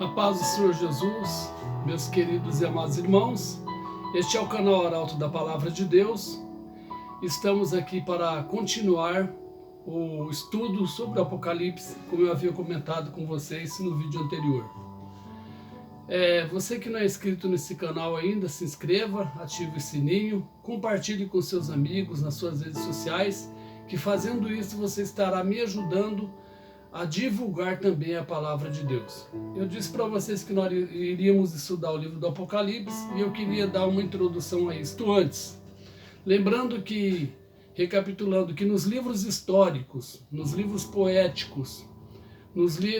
A paz do Senhor Jesus, meus queridos e amados irmãos, este é o canal Arauto da Palavra de Deus. Estamos aqui para continuar o estudo sobre o Apocalipse, como eu havia comentado com vocês no vídeo anterior. Você que não é inscrito nesse canal ainda, se inscreva, ative o sininho, compartilhe com seus amigos nas suas redes sociais, que fazendo isso você estará me ajudando a divulgar também a palavra de Deus. Eu disse para vocês que nós iríamos estudar o livro do Apocalipse e eu queria dar uma introdução a isto antes. Lembrando que, recapitulando, que nos livros históricos, nos livros poéticos,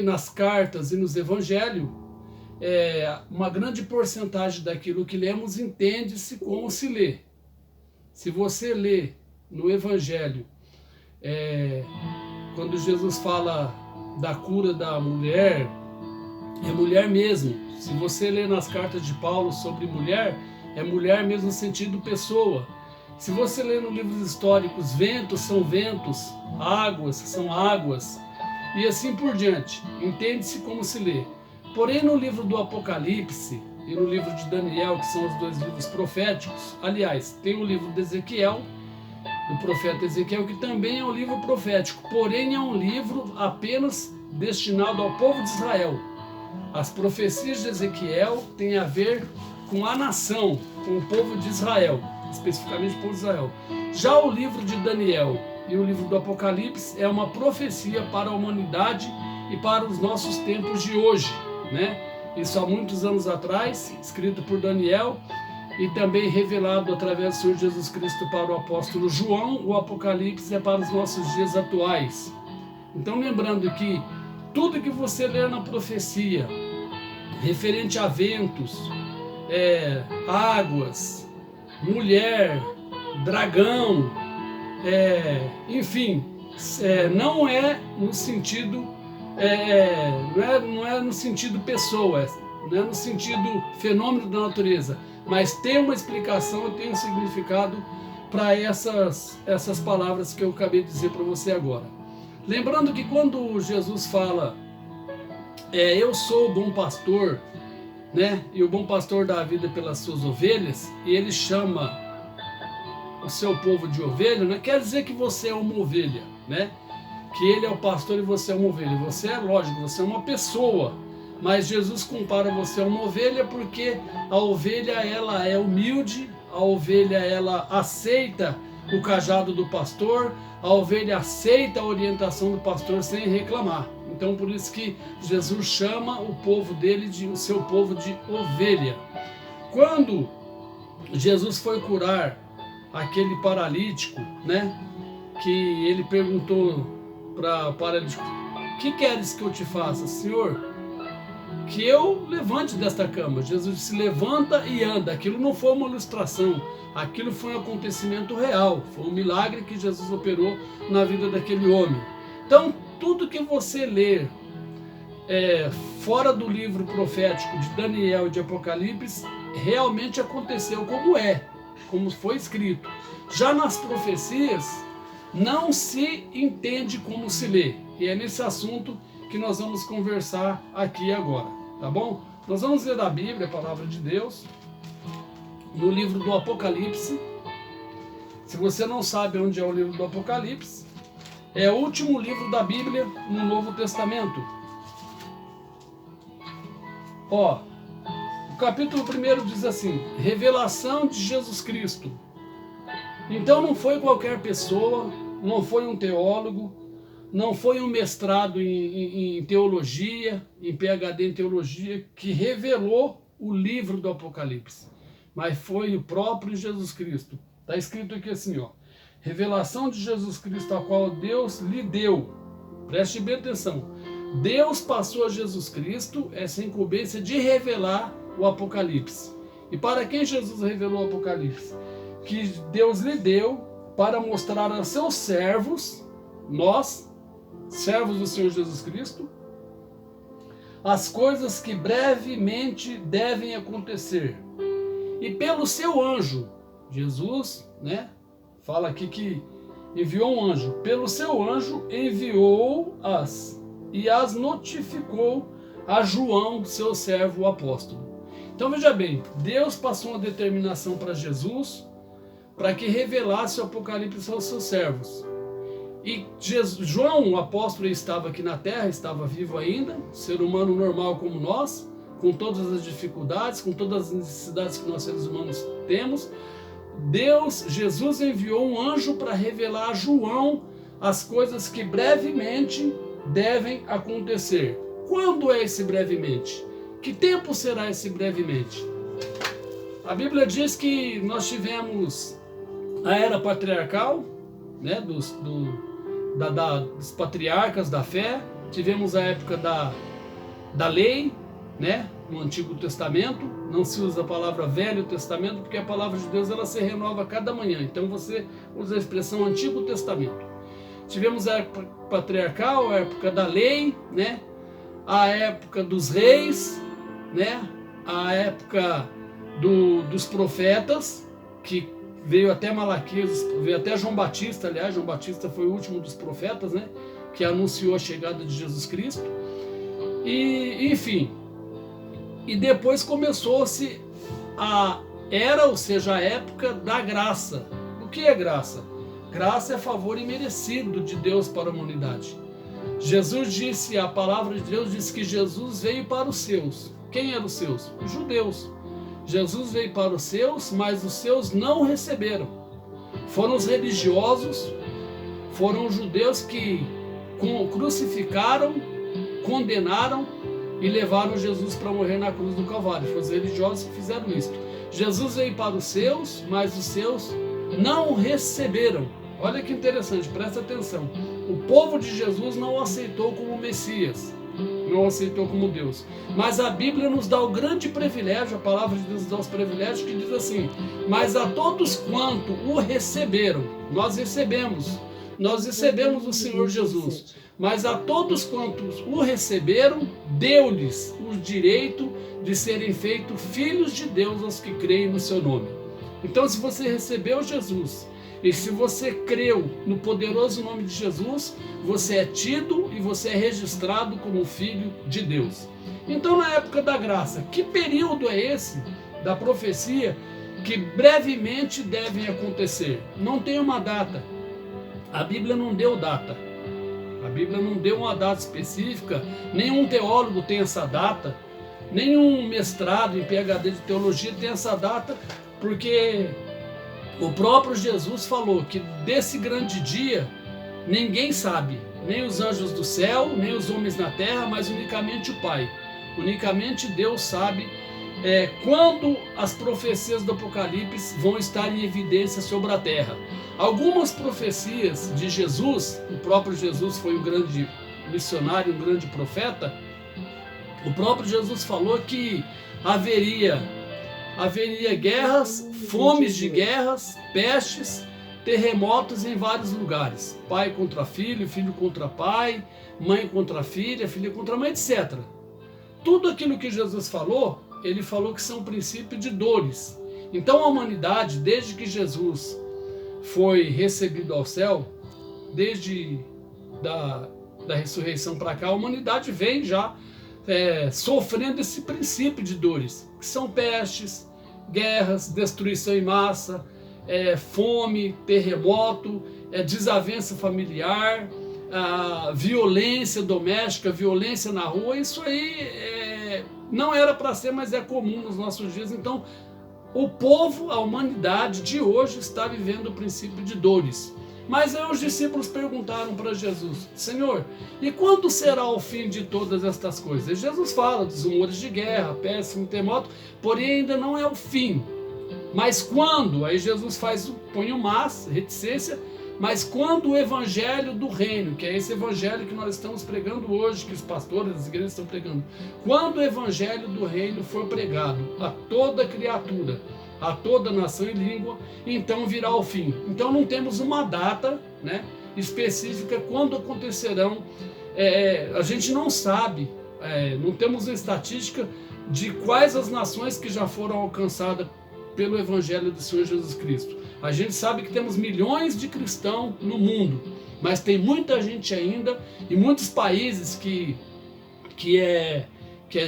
nas cartas e nos evangelhos, uma grande porcentagem daquilo que lemos entende-se como se lê. Se você lê no evangelho, quando Jesus fala da cura da mulher, é mulher mesmo. Se você lê nas cartas de Paulo sobre mulher, é mulher mesmo no sentido pessoa. Se você lê nos livros históricos, ventos são ventos, águas são águas, e assim por diante. Entende-se como se lê. Porém, no livro do Apocalipse e no livro de Daniel, que são os dois livros proféticos, aliás, tem o livro de Ezequiel, do profeta Ezequiel, que também é um livro profético, porém é um livro apenas destinado ao povo de Israel. As profecias de Ezequiel têm a ver com a nação, com o povo de Israel, especificamente o povo de Israel. Já o livro de Daniel e o livro do Apocalipse é uma profecia para a humanidade e para os nossos tempos de hoje, né? Isso há muitos anos atrás, escrito por Daniel, e também revelado através do Senhor Jesus Cristo para o apóstolo João. O Apocalipse é para os nossos dias atuais. Então, lembrando que tudo que você lê na profecia, referente a ventos, águas, mulher, dragão, enfim, não é no sentido, não é no sentido pessoa, não é no sentido fenômeno da natureza, mas tem uma explicação e tem um significado para essas palavras que eu acabei de dizer para você agora. Lembrando que quando Jesus fala, eu sou o bom pastor, né? E o bom pastor dá a vida pelas suas ovelhas, e ele chama o seu povo de ovelha, não quer dizer que você é uma ovelha, né? Que ele é o pastor e você é uma ovelha. Você é lógico, você é uma pessoa. Mas Jesus compara você a uma ovelha porque a ovelha ela é humilde, a ovelha ela aceita o cajado do pastor, a ovelha aceita a orientação do pastor sem reclamar. Então por isso que Jesus chama o povo dele, o seu povo de ovelha. Quando Jesus foi curar aquele paralítico, né, que ele perguntou para o paralítico: que queres que eu te faça, Senhor? Que eu levante desta cama. Jesus disse: levanta e anda. Aquilo não foi uma ilustração, aquilo foi um acontecimento real, foi um milagre que Jesus operou na vida daquele homem. Então, tudo que você ler fora do livro profético de Daniel e de Apocalipse, realmente aconteceu como foi escrito. Já nas profecias, não se entende como se lê, e é nesse assunto que nós vamos conversar aqui agora, tá bom? Nós vamos ler a Bíblia, a palavra de Deus, no livro do Apocalipse. Se você não sabe onde é o livro do Apocalipse, é o último livro da Bíblia no Novo Testamento. O capítulo 1 diz assim: revelação de Jesus Cristo. Então não foi qualquer pessoa, não foi um teólogo, não foi um mestrado em teologia, em PhD em teologia, que revelou o livro do Apocalipse, mas foi o próprio Jesus Cristo. Está escrito aqui assim, revelação de Jesus Cristo, a qual Deus lhe deu. Preste bem atenção. Deus passou a Jesus Cristo essa incumbência de revelar o Apocalipse. E para quem Jesus revelou o Apocalipse? Que Deus lhe deu para mostrar a seus servos, nós, servos do Senhor Jesus Cristo, as coisas que brevemente devem acontecer. E pelo seu anjo, Jesus, né, fala aqui que enviou um anjo. Pelo seu anjo enviou-as e as notificou a João, seu servo, o apóstolo. Então veja bem, Deus passou uma determinação para Jesus, para que revelasse o Apocalipse aos seus servos. E João, o apóstolo, estava aqui na terra, estava vivo ainda, ser humano normal como nós, com todas as dificuldades, com todas as necessidades que nós seres humanos temos. Jesus enviou um anjo para revelar a João as coisas que brevemente devem acontecer. Quando é esse brevemente? Que tempo será esse brevemente? A Bíblia diz que nós tivemos a era patriarcal, né, dos patriarcas da fé, tivemos a época da lei, né, no Antigo Testamento. Não se usa a palavra Velho Testamento, porque a palavra de Deus ela se renova a cada manhã, então você usa a expressão Antigo Testamento. Tivemos a época patriarcal, a época da lei, né, a época dos reis, né, a época dos profetas, que veio até Malaquias, veio até João Batista. Aliás, João Batista foi o último dos profetas, né, que anunciou a chegada de Jesus Cristo. E enfim, e depois começou-se a era, ou seja, a época da graça. O que é graça? Graça é favor imerecido de Deus para a humanidade. Jesus disse, a palavra de Deus diz que Jesus veio para os seus. Quem eram os seus? Os judeus. Jesus veio para os seus, mas os seus não receberam. Foram os religiosos, foram os judeus que crucificaram, condenaram e levaram Jesus para morrer na cruz do Calvário. Foram os religiosos que fizeram isso. Jesus veio para os seus, mas os seus não receberam. Olha que interessante, presta atenção. O povo de Jesus não o aceitou como Messias, não o aceitou como Deus. Mas a Bíblia nos dá o grande privilégio, a palavra de Deus nos dá os privilégios, que diz assim: mas a todos quanto o receberam, nós recebemos o Senhor Jesus, mas a todos quantos o receberam, deu-lhes o direito de serem feitos filhos de Deus aos que creem no seu nome. Então, se você recebeu Jesus, e se você creu no poderoso nome de Jesus, você é tido e você é registrado como filho de Deus. Então, na época da graça, que período é esse da profecia que brevemente devem acontecer? Não tem uma data. A Bíblia não deu data. A Bíblia não deu uma data específica. Nenhum teólogo tem essa data. Nenhum mestrado em PhD de teologia tem essa data, porque o próprio Jesus falou que desse grande dia ninguém sabe, nem os anjos do céu, nem os homens na terra, mas unicamente o Pai. Unicamente Deus sabe quando as profecias do Apocalipse vão estar em evidência sobre a terra. Algumas profecias de Jesus, o próprio Jesus foi um grande missionário, um grande profeta. O próprio Jesus falou que haveria guerras, fomes de guerras, pestes, terremotos em vários lugares. Pai contra filho, filho contra pai, mãe contra filha, filha contra mãe, etc. Tudo aquilo que Jesus falou, ele falou que são princípios de dores. Então a humanidade, desde que Jesus foi recebido ao céu, desde da ressurreição para cá, a humanidade vem já sofrendo esse princípio de dores, que são pestes, guerras, destruição em massa, fome, terremoto, desavença familiar, violência doméstica, violência na rua. Isso aí não era para ser, mas é comum nos nossos dias. Então, o povo, a humanidade de hoje está vivendo o princípio de dores. Mas aí os discípulos perguntaram para Jesus: Senhor, e quando será o fim de todas estas coisas? E Jesus fala dos rumores de guerra, péssimo terremoto, porém ainda não é o fim. Mas quando? Aí Jesus põe o mas, reticência, mas quando o evangelho do reino, que é esse evangelho que nós estamos pregando hoje, que os pastores das igrejas estão pregando, quando o evangelho do reino for pregado a toda criatura, a toda nação e língua, então virá o fim. Então não temos uma data, né, específica quando acontecerão. A gente não sabe, não temos uma estatística de quais as nações que já foram alcançadas pelo evangelho do Senhor Jesus Cristo. A gente sabe que temos milhões de cristãos no mundo, mas tem muita gente ainda, e muitos países que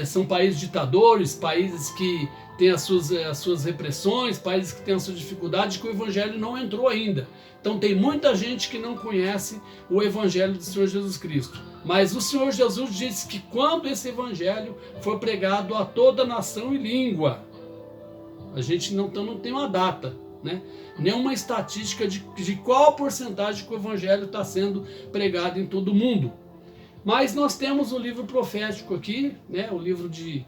são países ditadores, países que têm as suas repressões, países que têm as suas dificuldades, que o Evangelho não entrou ainda. Então tem muita gente que não conhece o Evangelho do Senhor Jesus Cristo. Mas o Senhor Jesus disse que quando esse Evangelho for pregado a toda nação e língua, a gente não tem uma data, né? Nenhuma estatística de qual porcentagem que o Evangelho está sendo pregado em todo o mundo. Mas nós temos o livro profético aqui, né? O livro de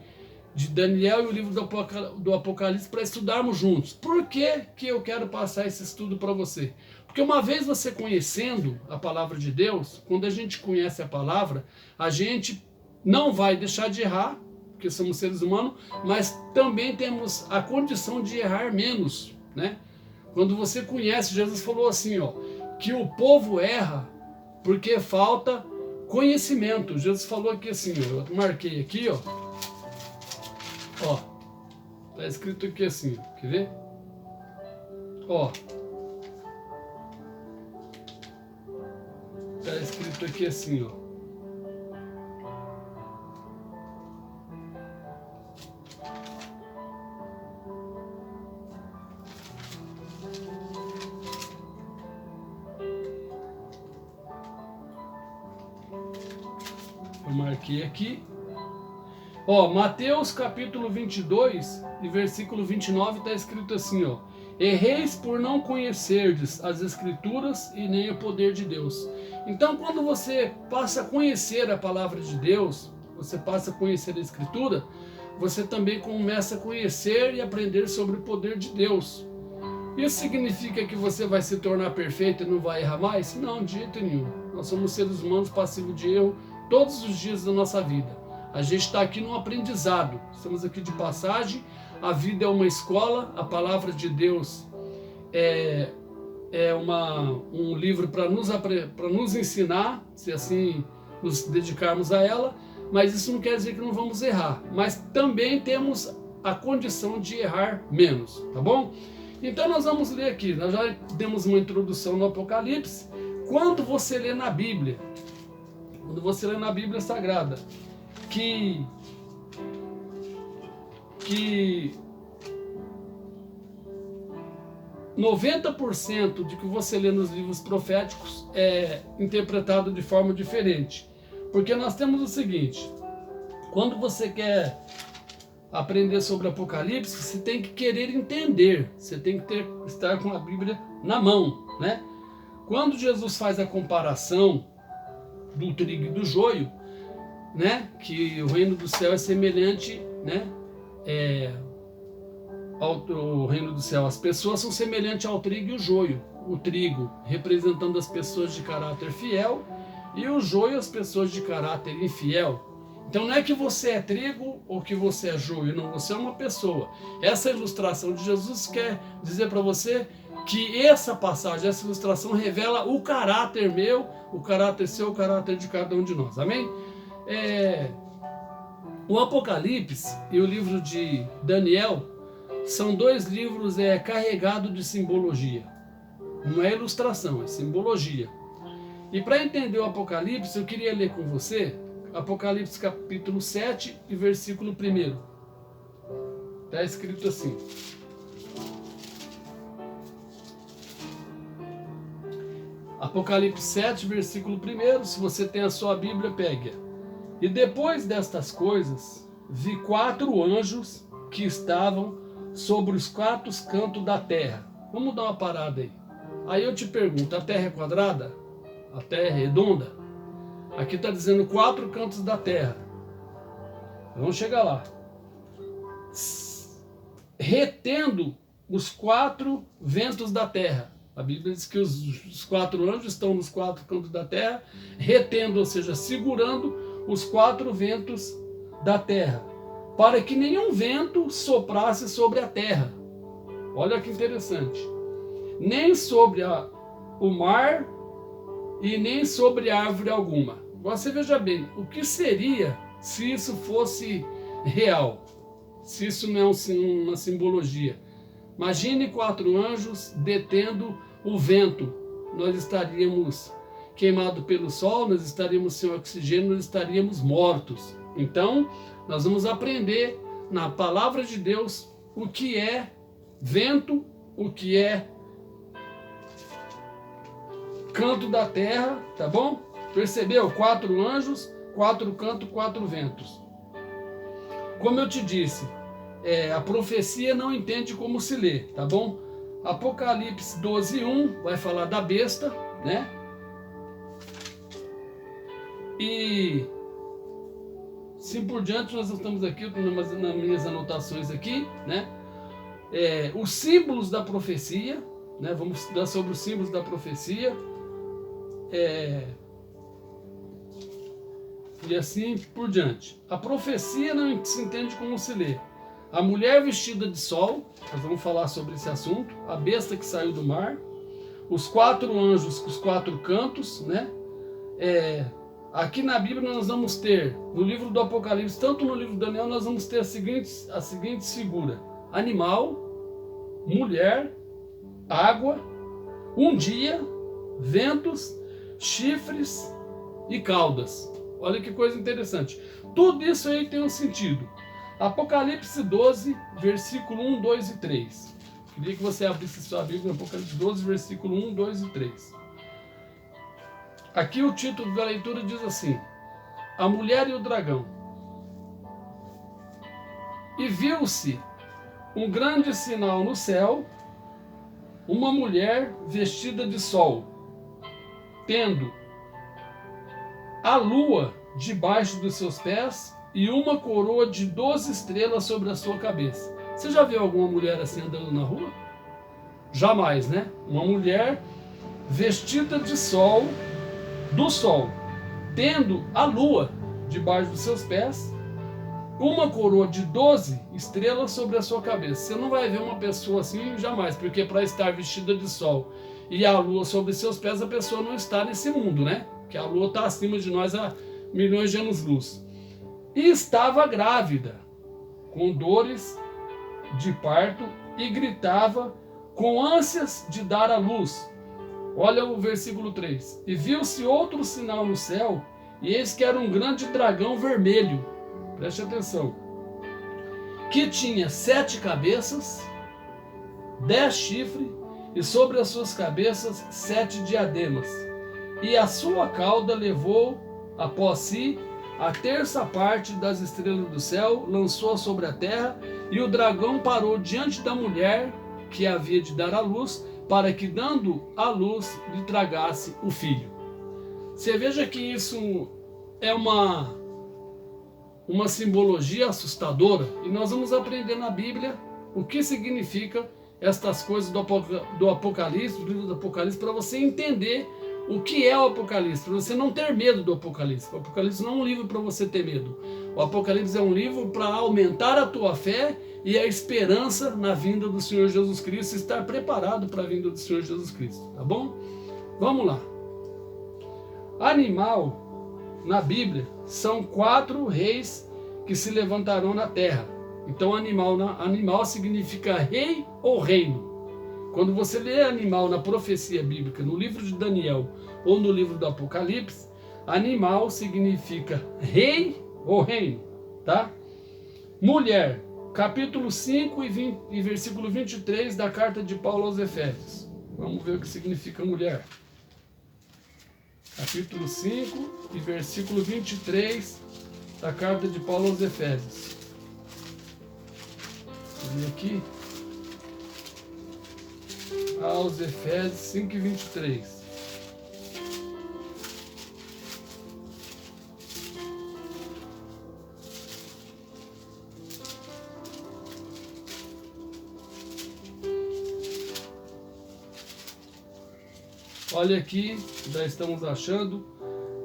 Daniel e o livro do Apocalipse para estudarmos juntos. Por que eu quero passar esse estudo para você? Porque uma vez você conhecendo a palavra de Deus, quando a gente conhece a palavra, a gente não vai deixar de errar, porque somos seres humanos, mas também temos a condição de errar menos, né? Quando você conhece, Jesus falou assim, ó, que o povo erra porque falta conhecimento. Jesus falou aqui assim, ó, eu marquei aqui, ó, tá escrito aqui assim, ó, quer ver? Ó, tá escrito aqui assim, ó. Eu marquei aqui. Ó, Mateus capítulo 22 e versículo 29 está escrito assim, ó. Erreis por não conhecerdes as Escrituras e nem o poder de Deus. Então, quando você passa a conhecer a palavra de Deus, você passa a conhecer a Escritura, você também começa a conhecer e aprender sobre o poder de Deus. Isso significa que você vai se tornar perfeito e não vai errar mais? Não, de jeito nenhum. Nós somos seres humanos passivos de erro todos os dias da nossa vida. A gente está aqui num aprendizado, estamos aqui de passagem, a vida é uma escola, a palavra de Deus é um livro para nos ensinar, se assim nos dedicarmos a ela, mas isso não quer dizer que não vamos errar, mas também temos a condição de errar menos, tá bom? Então nós vamos ler aqui, nós já demos uma introdução no Apocalipse. Quando você lê na Bíblia, Sagrada, que 90% de que você lê nos livros proféticos é interpretado de forma diferente. Porque nós temos o seguinte, quando você quer aprender sobre Apocalipse, você tem que querer entender, você tem que estar com a Bíblia na mão, né? Quando Jesus faz a comparação do trigo e do joio, né, que o reino do céu é semelhante, né, ao reino do céu, as pessoas são semelhantes ao trigo e o joio. O trigo representando as pessoas de caráter fiel e o joio as pessoas de caráter infiel. Então não é que você é trigo ou que você é joio, não, você é uma pessoa. Essa ilustração de Jesus quer dizer para você que essa passagem, essa ilustração revela o caráter meu, o caráter seu, o caráter de cada um de nós. Amém? O Apocalipse e o livro de Daniel são dois livros carregados de simbologia. Não é ilustração, é simbologia. E para entender o Apocalipse, eu queria ler com você Apocalipse capítulo 7 e versículo 1. Está escrito assim. Apocalipse 7, versículo 1, se você tem a sua Bíblia, pegue. E depois destas coisas, vi 4 anjos que estavam sobre os 4 cantos da terra. Vamos dar uma parada aí. Aí eu te pergunto, a terra é quadrada? A terra é redonda? Aqui está dizendo 4 cantos da terra. Vamos chegar lá. Retendo os 4 ventos da terra. A Bíblia diz que os 4 anjos estão nos 4 cantos da terra, retendo, ou seja, segurando os 4 ventos da terra, para que nenhum vento soprasse sobre a terra. Olha que interessante. Nem sobre o mar e nem sobre árvore alguma. Você veja bem, o que seria se isso fosse real? Se isso não é uma simbologia. Imagine 4 anjos detendo o vento. Nós estaríamos queimados pelo sol, nós estaríamos sem oxigênio, nós estaríamos mortos. Então, nós vamos aprender na palavra de Deus o que é vento, o que é canto da terra, tá bom? Percebeu? 4 anjos, 4 cantos, 4 ventos. Como eu te disse, a profecia não entende como se lê, tá bom? Apocalipse 12:1 vai falar da besta, né? E assim por diante, nós estamos aqui, nas minhas anotações aqui, né? Os símbolos da profecia, né? Vamos estudar sobre os símbolos da profecia. E assim por diante. A profecia não se entende como se lê. A mulher vestida de sol, nós vamos falar sobre esse assunto. A besta que saiu do mar. Os 4 anjos com os 4 cantos, né? Aqui na Bíblia nós vamos ter, no livro do Apocalipse, tanto no livro de Daniel, nós vamos ter a seguinte figura: animal, mulher, água, um dia, ventos, chifres e caudas. Olha que coisa interessante. Tudo isso aí tem um sentido. Apocalipse 12, versículo 1, 2 e 3. Queria que você abrisse sua Bíblia no Apocalipse 12, versículo 1, 2 e 3. Aqui o título da leitura diz assim: A mulher e o dragão. E viu-se um grande sinal no céu, uma mulher vestida de sol, tendo a lua debaixo dos seus pés e uma coroa de 12 estrelas sobre a sua cabeça. Você já viu alguma mulher assim andando na rua? Jamais, né? Uma mulher vestida de sol, do sol, tendo a lua debaixo dos seus pés, uma coroa de 12 estrelas sobre a sua cabeça. Você não vai ver uma pessoa assim jamais, porque para estar vestida de sol e a lua sobre seus pés, a pessoa não está nesse mundo, né? Que a lua está acima de nós a milhões de anos-luz. E estava grávida, com dores de parto, e gritava com ânsias de dar à luz. Olha o versículo 3. E viu-se outro sinal no céu, e eis que era um grande dragão vermelho. Preste atenção. Que tinha 7 cabeças, 10 chifres, e sobre as suas cabeças 7 diademas. E a sua cauda levou após si a terça parte das estrelas do céu, lançou sobre a terra, e o dragão parou diante da mulher que havia de dar à luz, para que, dando à luz, lhe tragasse o filho. Você veja que isso é uma simbologia assustadora, e nós vamos aprender na Bíblia o que significa estas coisas do Apocalipse, do livro do Apocalipse, para você entender o que é o Apocalipse, para você não ter medo do Apocalipse. O Apocalipse não é um livro para você ter medo. O Apocalipse é um livro para aumentar a tua fé e a esperança na vinda do Senhor Jesus Cristo, estar preparado para a vinda do Senhor Jesus Cristo, tá bom? Vamos lá. Animal, na Bíblia, são 4 reis que se levantarão na terra. Então animal significa rei ou reino. Quando você lê animal na profecia bíblica, no livro de Daniel ou no livro do Apocalipse, animal significa rei ou reino, tá? Mulher, capítulo 5 e versículo 23 da carta de Paulo aos Efésios. Vamos ver o que significa mulher. Capítulo 5 e versículo 23 da carta de Paulo aos Efésios. Vou ler aqui. Aos Efésios 5 e 23. Olha aqui, já estamos achando.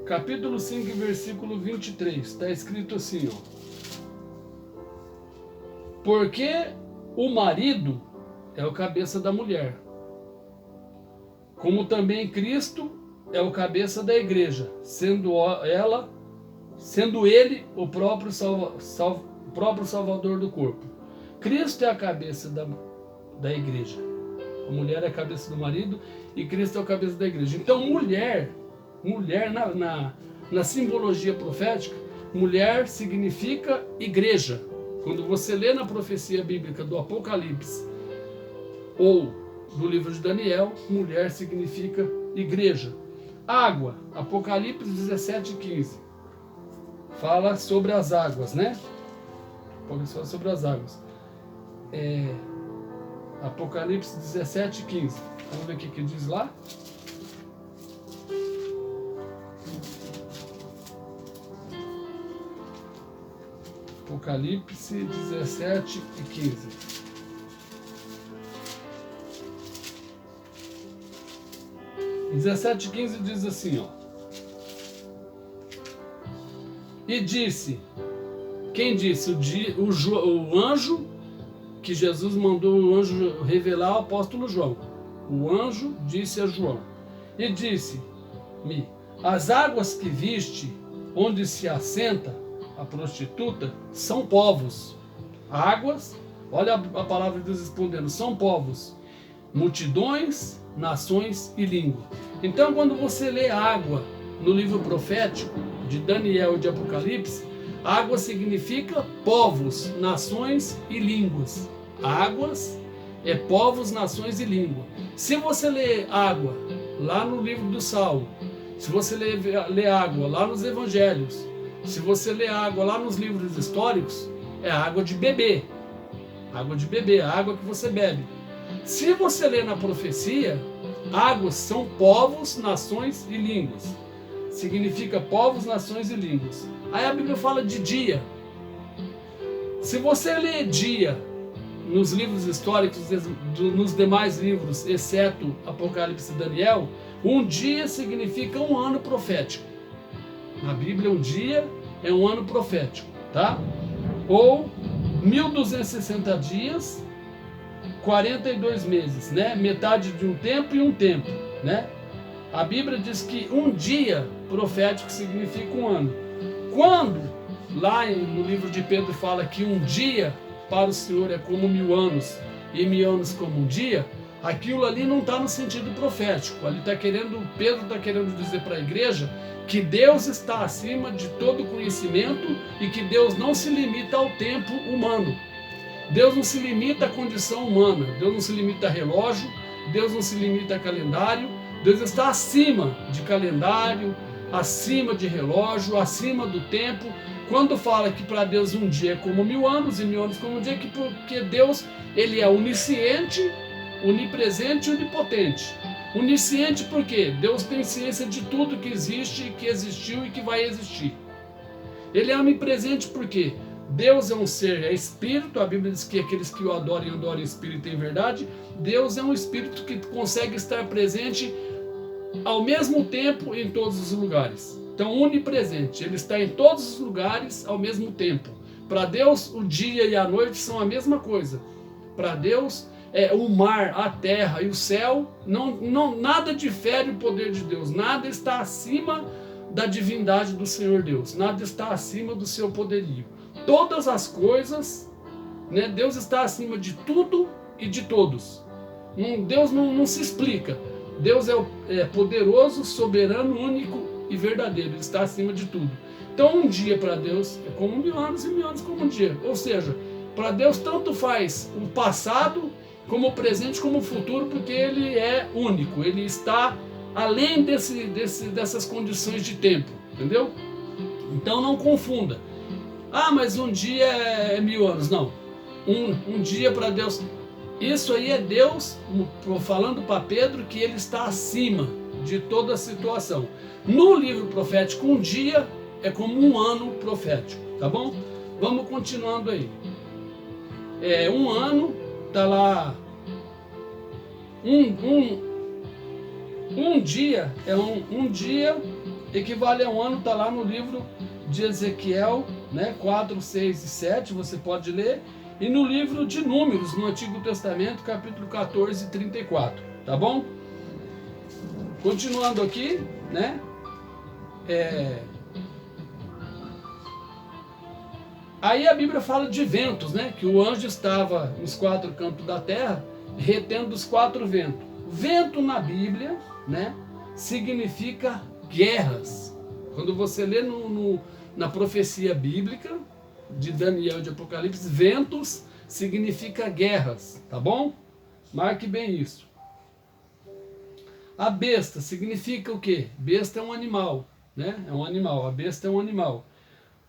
Capítulo 5, versículo 23. Está escrito assim, ó. Porque o marido é o cabeça da mulher, como também Cristo é o cabeça da igreja, sendo ele o próprio Salvador do corpo. Cristo é a cabeça da igreja. A mulher é a cabeça do marido e Cristo é a cabeça da igreja. Então mulher na simbologia profética mulher significa igreja. Quando você lê na profecia bíblica do Apocalipse ou do livro de Daniel, mulher significa igreja. Água, Apocalipse 17:15. Fala sobre as águas, né? Fala sobre as águas. Apocalipse 17:15. Vamos ver o que diz lá. Apocalipse 17:15. Em 17:15 diz assim, ó. E disse, quem disse? O anjo, que Jesus mandou o anjo revelar ao apóstolo João. O anjo disse a João, e disse-me, as águas que viste, onde se assenta a prostituta, são povos. Águas, olha a palavra de Deus respondendo, são povos, multidões, nações e língua. Então, quando você lê água no livro profético de Daniel e de Apocalipse, água significa povos, nações e línguas. Águas é povos, nações e língua. Se você lê água lá no livro do Salmo, se você lê água lá nos evangelhos, se você lê água lá nos livros históricos, é água de beber. Água de beber, a água que você bebe. Se você lê na profecia, águas são povos, nações e línguas. Significa povos, nações e línguas. Aí a Bíblia fala de dia. Se você lê dia nos livros históricos, nos demais livros, exceto Apocalipse e Daniel, um dia significa um ano profético. Na Bíblia, um dia é um ano profético, tá? Ou 1260 dias, 42 meses, né? Metade de um tempo e um tempo, né? A Bíblia diz que um dia profético significa um ano. Quando lá no livro de Pedro fala que um dia para o Senhor é como 1000 anos e 1000 anos como um dia, aquilo ali não está no sentido profético. Ali Pedro está querendo dizer para a igreja que Deus está acima de todo conhecimento e que Deus não se limita ao tempo humano. Deus não se limita à condição humana, Deus não se limita a relógio, Deus não se limita a calendário, Deus está acima de calendário, acima de relógio, acima do tempo. Quando fala que para Deus um dia é como 1000 anos e 1000 anos como um dia, porque Deus ele é onisciente, onipresente e onipotente. Onisciente porque Deus tem ciência de tudo que existe, que existiu e que vai existir. Ele é onipresente porque Deus é um ser, é espírito, a Bíblia diz que aqueles que o adorem, adorem espírito em verdade. Deus é um espírito que consegue estar presente ao mesmo tempo em todos os lugares. Então, onipresente, ele está em todos os lugares ao mesmo tempo. Para Deus, o dia e a noite são a mesma coisa. Para Deus, o mar, a terra e o céu, nada difere o poder de Deus. Nada está acima da divindade do Senhor Deus. Nada está acima do seu poderio. Todas as coisas, né, Deus está acima de tudo e de todos. Deus não se explica. Deus é poderoso, soberano, único e verdadeiro. Ele está acima de tudo. Então um dia para Deus é como 1000 anos e 1000 anos como um dia. Ou seja, para Deus tanto faz o passado como o presente como o futuro, porque Ele é único. Ele está além dessas condições de tempo. Entendeu? Então não confunda. Ah, mas um dia é 1000 anos. Não. Um dia para Deus. Isso aí é Deus falando para Pedro que ele está acima de toda a situação. No livro profético, um dia é como um ano profético, tá bom? Vamos continuando aí. Um ano, tá lá. Um dia é um dia equivale a um ano, tá lá no livro de Ezequiel, né? 4, 6 e 7, você pode ler. E no livro de Números, no Antigo Testamento, capítulo 14 e 34, tá bom? Continuando aqui, né? Aí a Bíblia fala de ventos, né? Que o anjo estava nos 4 cantos da terra, retendo os 4 ventos. Vento na Bíblia, né? Significa guerras. Quando você lê na profecia bíblica de Daniel e de Apocalipse, ventos significa guerras, tá bom? Marque bem isso. A besta significa o quê? Besta é um animal, né? É um animal, a besta é um animal.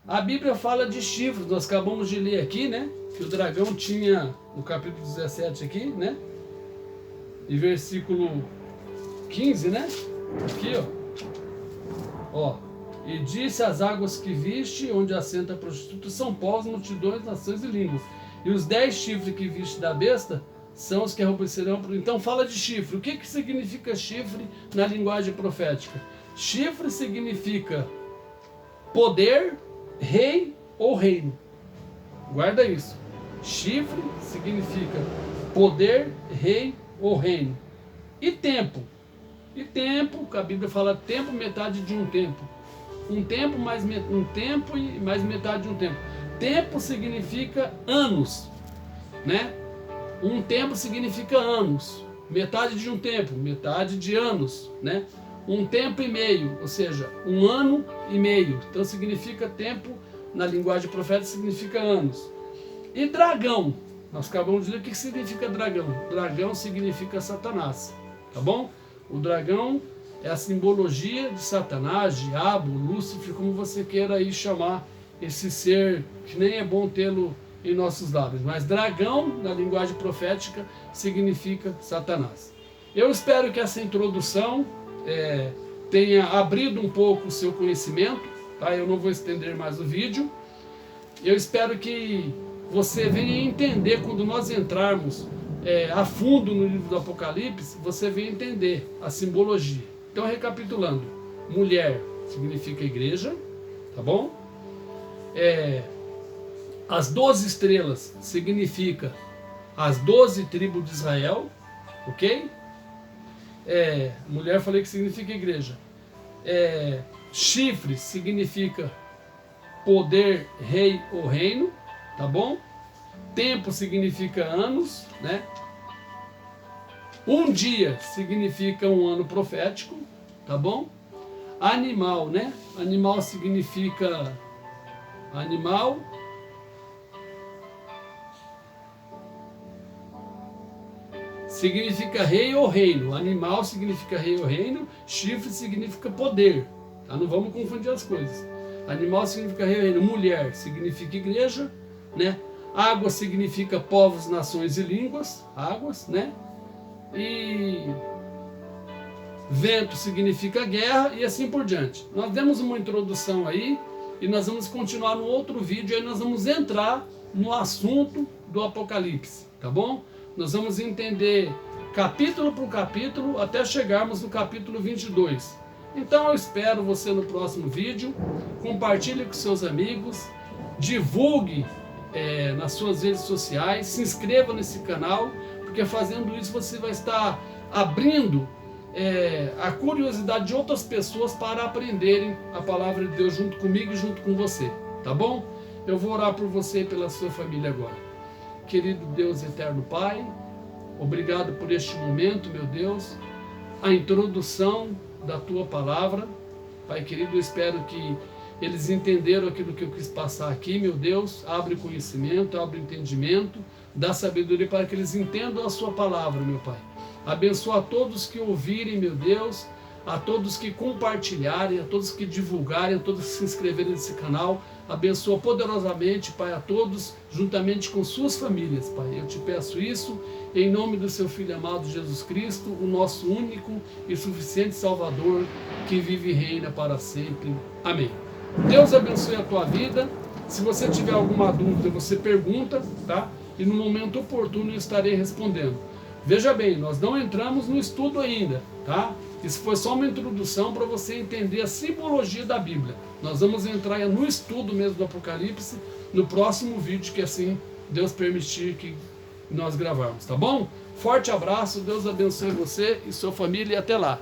A Bíblia fala de chifres, nós acabamos de ler aqui, né? Que o dragão tinha, no capítulo 17 aqui, né? E versículo 15, né? Aqui, ó. E disse as águas que viste, onde assenta a prostituta, são povos, multidões, nações e línguas. E os 10 chifres que viste da besta são os que arrompecerão. Então fala de chifre. O que significa chifre na linguagem profética? Chifre significa poder, rei ou reino. Guarda isso. Chifre significa poder, rei ou reino. E tempo. E tempo, a Bíblia fala tempo, metade de um tempo. Um tempo mais um tempo e mais metade de um tempo. Tempo significa anos, né? Um tempo significa anos. Metade de um tempo, metade de anos, né? Um tempo e meio, ou seja, um ano e meio. Então significa tempo, na linguagem profética significa anos. E dragão, nós acabamos de ler o que significa dragão. Dragão significa Satanás, tá bom? O dragão é a simbologia de Satanás, diabo, Lúcifer, como você queira aí chamar esse ser, que nem é bom tê-lo em nossos lábios. Mas dragão, na linguagem profética, significa Satanás. Eu espero que essa introdução tenha abrido um pouco o seu conhecimento, tá? Eu não vou estender mais o vídeo. Eu espero que você venha entender, quando nós entrarmos a fundo no livro do Apocalipse, você venha entender a simbologia. Então, recapitulando, mulher significa igreja, tá bom? As 12 estrelas significa as 12 tribos de Israel, ok? Mulher falei que significa igreja. Chifre significa poder, rei ou reino, tá bom? Tempo significa anos, né? Um dia significa um ano profético, tá bom? Animal, né? Animal significa animal. Significa rei ou reino. Animal significa rei ou reino. Chifre significa poder, tá? Não vamos confundir as coisas. Animal significa rei ou reino. Mulher significa igreja, né? Água significa povos, nações e línguas. Águas, né? E vento significa guerra e assim por diante. Nós demos uma introdução aí e nós vamos continuar no outro vídeo. Aí nós vamos entrar no assunto do Apocalipse, tá bom? Nós vamos entender capítulo por capítulo até chegarmos no capítulo 22. Então eu espero você no próximo vídeo. Compartilhe com seus amigos, divulgue nas suas redes sociais, se inscreva nesse canal, porque fazendo isso você vai estar abrindo a curiosidade de outras pessoas para aprenderem a palavra de Deus junto comigo e junto com você, tá bom? Eu vou orar por você e pela sua família agora. Querido Deus eterno Pai, obrigado por este momento, meu Deus, a introdução da Tua palavra. Pai querido, eu espero que eles entenderam aquilo que eu quis passar aqui, meu Deus. Abre o conhecimento, abre o entendimento, dá sabedoria para que eles entendam a Sua palavra, meu Pai. Abençoa a todos que ouvirem, meu Deus, a todos que compartilharem, a todos que divulgarem, a todos que se inscreverem nesse canal. Abençoa poderosamente, Pai, a todos, juntamente com suas famílias, Pai. Eu te peço isso, em nome do seu Filho amado Jesus Cristo, o nosso único e suficiente Salvador, que vive e reina para sempre. Amém. Deus abençoe a tua vida. Se você tiver alguma dúvida, você pergunta, tá? E no momento oportuno eu estarei respondendo. Veja bem, nós não entramos no estudo ainda, tá? Isso foi só uma introdução para você entender a simbologia da Bíblia. Nós vamos entrar no estudo mesmo do Apocalipse no próximo vídeo, que assim Deus permitir que nós gravarmos, tá bom? Forte abraço, Deus abençoe você e sua família e até lá.